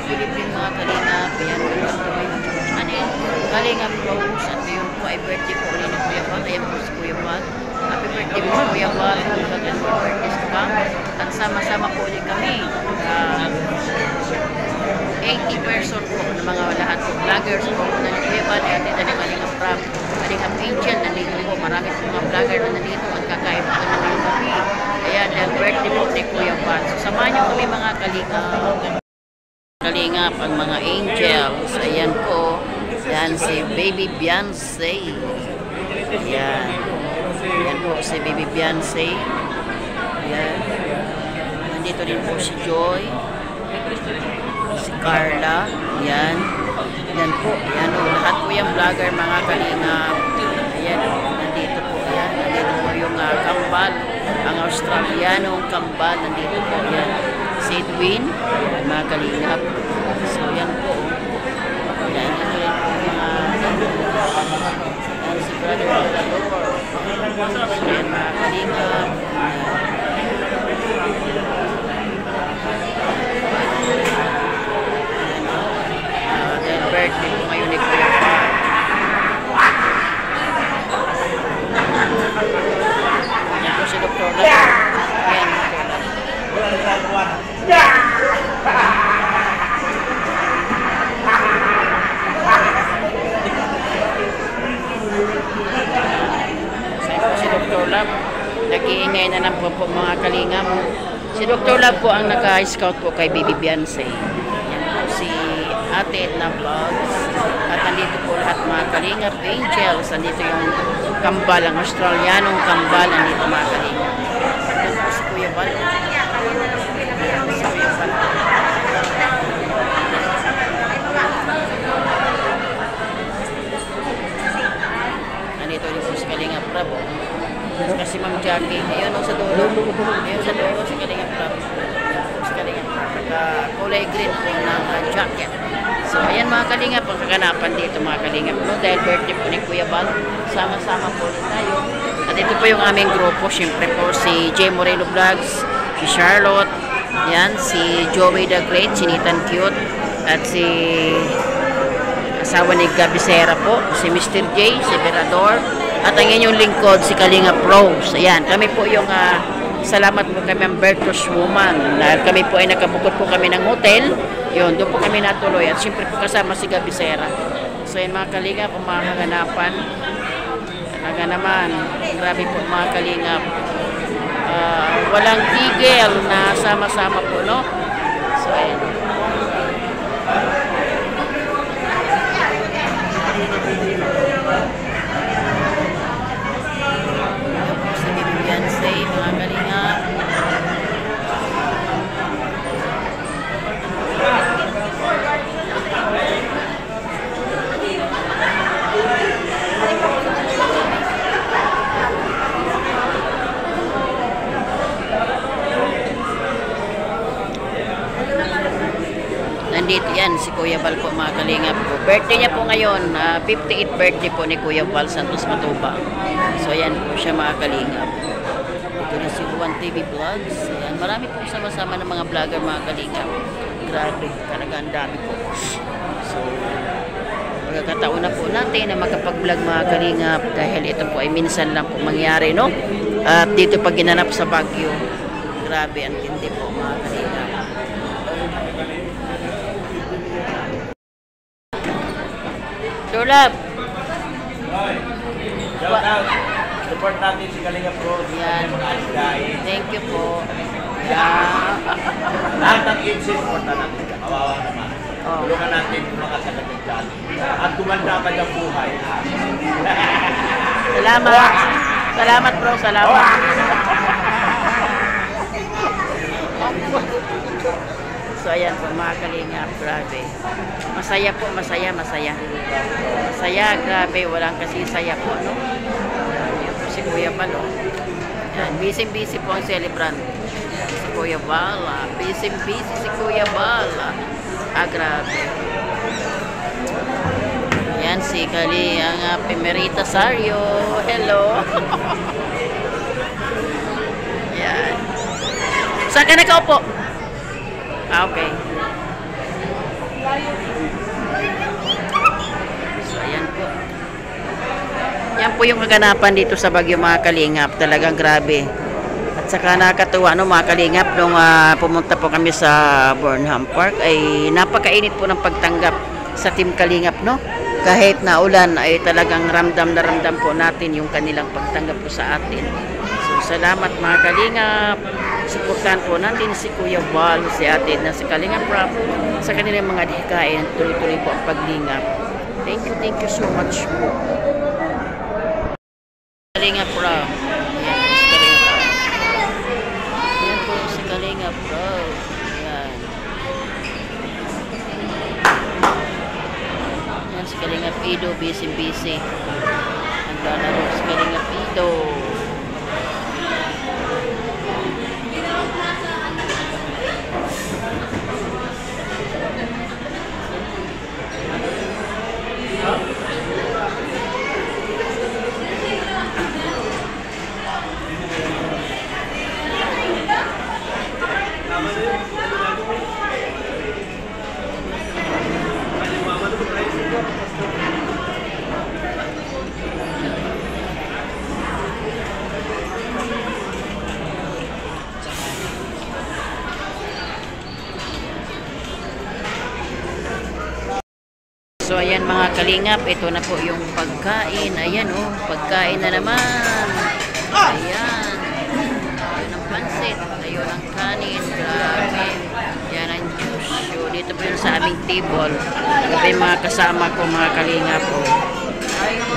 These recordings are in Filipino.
good evening mga Kalingap. Ayan, welcome to my YouTube channel. Kalingap Rose. At ngayon po ay birthday po ulit ni Kuya Val. Ayan po si Kuya Val. Happy birthday po Kuya Val. Happy birthday to come. At sama-sama po ulit kami. 80 person po ng mga lahat po vloggers po na Kuya Val. At ito Kalingap Rap. Kalingap Angel nandito po. Marami po mga vlogger na nandito at kakain po na ngayon kami. Ayan, dahil birthday po ni Kuya Val. So samahan niyo kami mga Kalingap, ang mga angels. Ayan po. Yan si Baby Beyonce. Ayan. Ayan po si Baby Beyonce. Ayan. Nandito din po si Joy. Si Carla. Ayan. Ayan po. Ayan o. Lahat po yung vlogger mga Kalingap. Ayan o. Nandito po. Ayan. Nandito po yung kambal. Ang Australianong kambal. Nandito po. Ayan. Si Edwin. Mga Kalingap. So yan po. Ayan. Ito rin po mga si Brother Salvador. So yan mga Kalingap. Dahil birthday po ngayon ni Kuya Val. Yan po si Dr. Lalo. Ayan, Dr. Lalo. Si Dr. Love, nag-iingay na lang po mga Kalingap. Si Dr. Love po ang naka-scout po kay Baby Beyonce. Yan po si Ate Edna Vlogs. At nandito po lahat mga Kalingap Angels. Nandito yung kambal, ang Australianong kambal. Nandito mga Kalingap. Yan po si Kuya Val. Si Kuya Val. Nandito rin po si Kalingap Bravo. Kasi Ma'am Jackie, ayun o sa dulo. Ayun sa dulo si Kalingap Bravo. Si Kalingap Bravo. Kulay green po ng jacket. So ayan mga Kalingap, ang kaganapan dito mga Kalingap. No? Dahil birthday po ni Kuya Val, sama-sama po ulit tayo. At ito po yung aming grupo. Siyempre po si J. Moreno Vlogs, si Charlotte, yan, si Joey the Great, si Nathan Cute, at si asawa ni Gabi Serra po, si Mr. J, si Verador, at ang inyong lingkod, si Kalingap Rose. Ayan, kami po yung salamat po kami ang Bertos Woman. Dahil kami po ay nakabukod po kami ng hotel. Yun, doon po kami natuloy. At siyempre po kasama si Gabi Serra. So yun mga Kalingap, ang mga kaganapan. Talaga naman, grabe po mga Kalingap. Walang tigil na sama-sama po, no? So yun. Si Baby Beyonce, mga Kalingap. Nandito yan si Kuya Val po mga Kalingap po. Birthday niya po ngayon, 58th birthday po ni Kuya Val Santos Matubang. So ayan po siya mga Kalingap. Ito na si Juan TV Vlogs. Ayan, marami po sama-sama ng mga vlogger mga Kalingap. Grabe, talaga ang dami po. So magkakataon na po natin na makapag-vlog mga Kalingap dahil ito po ay minsan lang po mangyari, no? At dito pag ginanap sa Baguio, grabe ang tindi po mga Kalingap. Love. Shout out. Support natin si Kalingap Rose. Yan. Thank you po. Lahat ng kids, supportan natin. Kawawa naman. Tulungan natin makasagad ng dyan. At gumanda ka ng buhay. Salamat. Salamat bro. Salamat. So ayan po mga Kalingap, grabe. Masaya po, masaya. Masaya, grabe, walang kasi saya po, no? Ayan po si Kuya Val, no? Busy po ang celebrant. Si Kuya Val, busy si Kuya Val. Grabe. Ayan si ang Pimerita Sario. Hello. Ayan. Saan ka nakaupo? Okay. So, ayan po. Yan po yung kaganapan dito sa Baguio mga kalingap. Talagang grabe. At saka nakakatuwa no mga kalingap nung pumunta po kami sa Burnham Park ay napakainit po ng pagtanggap sa Team Kalingap no. Kahit na ulan ay talagang ramdam na ramdam po natin yung kanilang pagtanggap po sa atin. So salamat mga kalingap. Suportahan po natin si Kuya Val, si Ate na si Kalingap Rap sa kanilang mga dihikain. Tuloy-tuloy po ang paglingap. Thank you so much po. Kalingap Rap. Yan po si Kalingap Rap. Yan. Yan si Kalingap Ido, busy. Ang lalaro si Kalingap Ido. So ayan mga kalingap, ito na po yung pagkain. Ayan oh, pagkain na naman. Ayan. Ayun ang pansit, ayun ang kanin, grabe. Yan ang juice. So dito po yun sa aming table. Ito yung mga kasama ko mga kalingap oh.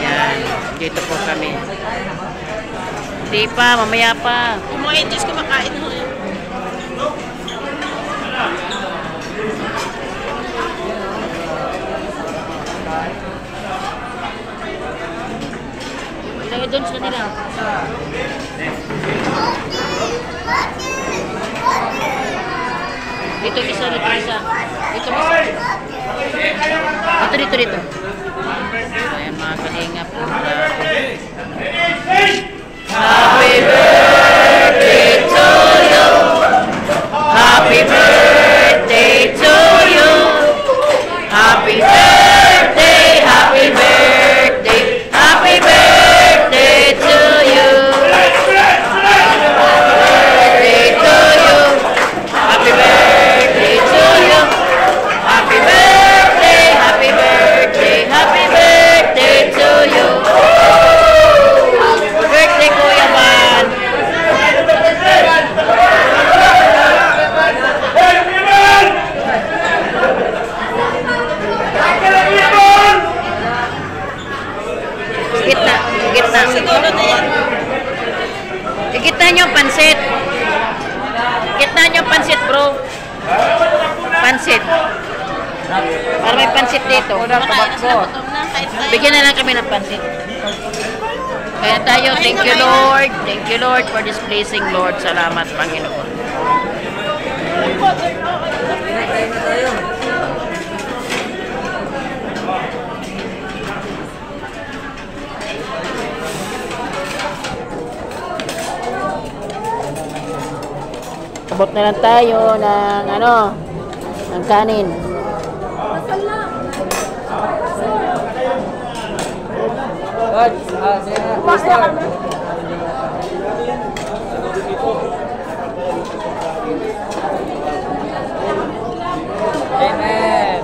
Yan, dito po kami. Hindi pa, mamaya pa. Kumain, Diyos ko makain ho. Ilagay doon sa nila. Dito isa. Dito isa. Dito. Ayan mga kalingap. Happy birthday to you. Happy birthday to you. Happy birthday, happy birthday, happy birthday to you. Birthday to you. Happy birthday to you. Happy birthday, happy birthday, happy birthday to you. Birthday Kuya Man. Gitna. Siguro na yan. Gitna nyo pansit. Gitna nyo pansit bro. Pansit. Para may pansit dito. Makain na sila, gutom na. Kahit tayo. Bigyan na lang kami ng pansit. Kaya tayo, thank you Lord. Thank you Lord for this blessing Lord. Salamat Panginoon. Abot na lang tayo ng ng kanin. Amen.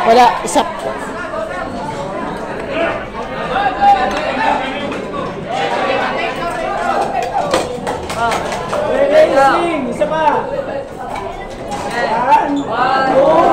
Wala, isa. Isa pa. 1, 2,